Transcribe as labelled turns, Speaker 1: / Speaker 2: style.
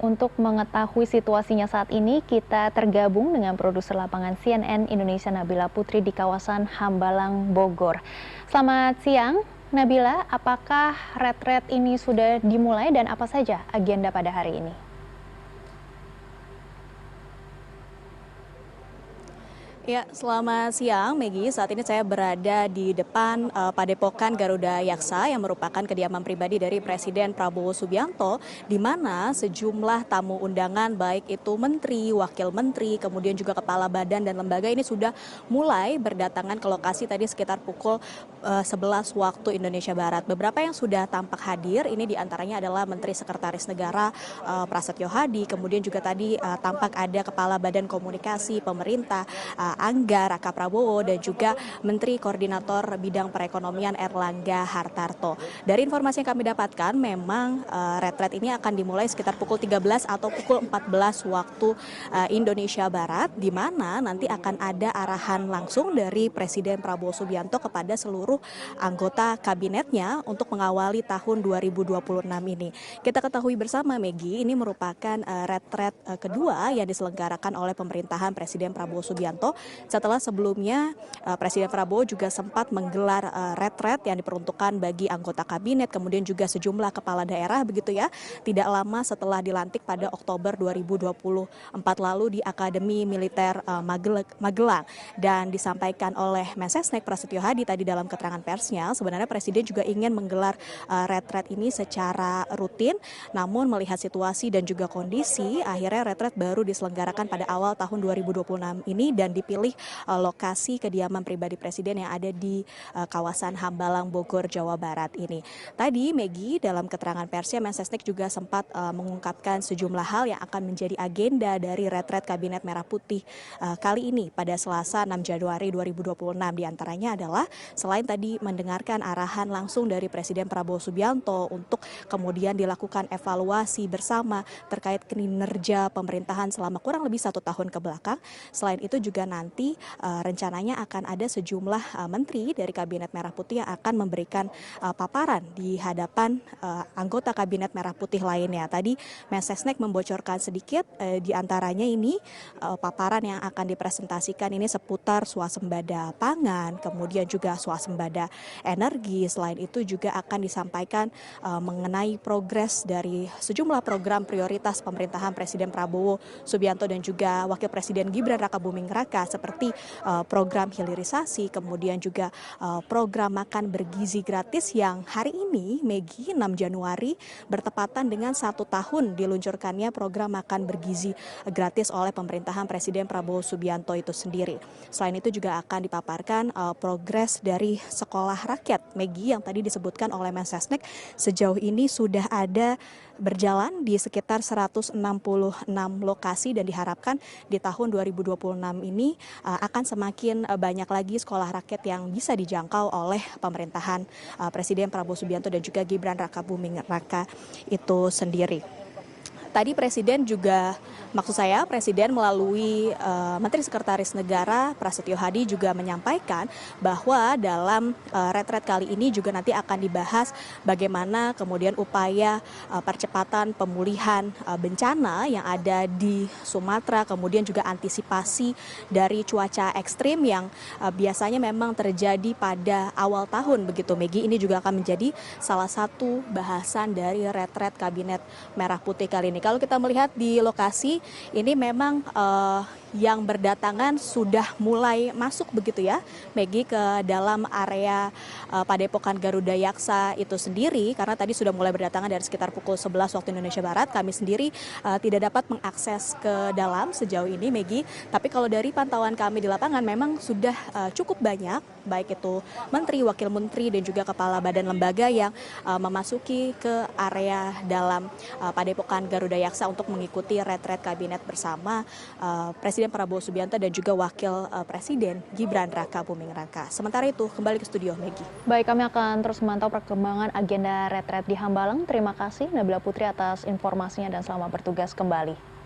Speaker 1: Untuk mengetahui situasinya saat ini, kita tergabung dengan produser lapangan CNN Indonesia Nabila Putri di kawasan Hambalang, Bogor. Selamat siang, Nabila. Apakah retret ini sudah dimulai dan apa saja agenda pada hari ini?
Speaker 2: Ya, selamat siang Megi. Saat ini saya berada di depan Padepokan Garuda Yaksa yang merupakan kediaman pribadi dari Presiden Prabowo Subianto, di mana sejumlah tamu undangan baik itu menteri, wakil menteri, kemudian juga kepala badan dan lembaga ini sudah mulai berdatangan ke lokasi tadi sekitar pukul 11 waktu Indonesia Barat. Beberapa yang sudah tampak hadir ini diantaranya adalah Menteri Sekretaris Negara Prasetyo Hadi, kemudian juga tadi tampak ada Kepala Badan Komunikasi Pemerintah Angga Raka Prabowo dan juga Menteri Koordinator Bidang Perekonomian Erlangga Hartarto. Dari informasi yang kami dapatkan memang retret ini akan dimulai sekitar pukul 13 atau pukul 14 waktu Indonesia Barat, di mana nanti akan ada arahan langsung dari Presiden Prabowo Subianto kepada seluruh anggota kabinetnya untuk mengawali tahun 2026 ini. Kita ketahui bersama Megi, ini merupakan retret kedua yang diselenggarakan oleh pemerintahan Presiden Prabowo Subianto setelah sebelumnya Presiden Prabowo juga sempat menggelar retret yang diperuntukkan bagi anggota kabinet, kemudian juga sejumlah kepala daerah begitu ya, tidak lama setelah dilantik pada Oktober 2024 lalu di Akademi Militer Magelang. Dan disampaikan oleh Mensesnek Prasetyo Hadi tadi dalam keterangan persnya, sebenarnya Presiden juga ingin menggelar retret ini secara rutin, namun melihat situasi dan juga kondisi, akhirnya retret baru diselenggarakan pada awal tahun 2026 ini dan dipilih lokasi kediaman pribadi Presiden yang ada di kawasan Hambalang, Bogor, Jawa Barat ini. Tadi Megi dalam keterangan persnya Mensesnek juga sempat mengungkapkan sejumlah hal yang akan menjadi agenda dari retret Kabinet Merah Putih kali ini pada Selasa 6 Januari 2026. Di antaranya adalah selain tadi mendengarkan arahan langsung dari Presiden Prabowo Subianto untuk kemudian dilakukan evaluasi bersama terkait kinerja pemerintahan selama kurang lebih 1 tahun ke belakang. Selain itu juga nanti rencananya akan ada sejumlah menteri dari Kabinet Merah Putih yang akan memberikan paparan di hadapan anggota Kabinet Merah Putih lainnya. Tadi Mensesnek membocorkan sedikit di antaranya ini paparan yang akan dipresentasikan ini seputar swasembada pangan, kemudian juga swasembada energi. Selain itu juga akan disampaikan mengenai progres dari sejumlah program prioritas pemerintahan Presiden Prabowo Subianto dan juga Wakil Presiden Gibran Rakabuming Raka seperti program hilirisasi, kemudian juga program makan bergizi gratis yang hari ini Megi 6 Januari bertepatan dengan 1 tahun diluncurkannya program makan bergizi gratis oleh pemerintahan Presiden Prabowo Subianto itu sendiri. Selain itu juga akan dipaparkan progres dari sekolah rakyat Megi yang tadi disebutkan oleh Mensesnek sejauh ini sudah ada berjalan di sekitar 166 lokasi dan diharapkan di tahun 2026 ini akan semakin banyak lagi sekolah rakyat yang bisa dijangkau oleh pemerintahan Presiden Prabowo Subianto dan juga Gibran Rakabuming Raka itu sendiri. Tadi Presiden juga, maksud saya Presiden melalui Menteri Sekretaris Negara Prasetyo Hadi juga menyampaikan bahwa dalam retret kali ini juga nanti akan dibahas bagaimana kemudian upaya percepatan pemulihan bencana yang ada di Sumatera, kemudian juga antisipasi dari cuaca ekstrim yang biasanya memang terjadi pada awal tahun begitu Megi. Ini juga akan menjadi salah satu bahasan dari retret Kabinet Merah Putih kali ini. Kalau kita melihat di lokasi ini memang yang berdatangan sudah mulai masuk begitu ya Megi ke dalam area Padepokan Garuda Yaksa itu sendiri, karena tadi sudah mulai berdatangan dari sekitar pukul 11 waktu Indonesia Barat. Kami sendiri tidak dapat mengakses ke dalam sejauh ini Megi, tapi kalau dari pantauan kami di lapangan memang sudah cukup banyak baik itu menteri, wakil menteri dan juga kepala badan lembaga yang memasuki ke area dalam Padepokan Garuda Yaksa untuk mengikuti retret kabinet bersama Presiden Prabowo Subianto dan juga Wakil Presiden Gibran Rakabuming Raka. Sementara itu kembali ke studio Megi.
Speaker 1: Baik, kami akan terus memantau perkembangan agenda retret di Hambalang. Terima kasih Nabila Putri atas informasinya dan selamat bertugas kembali.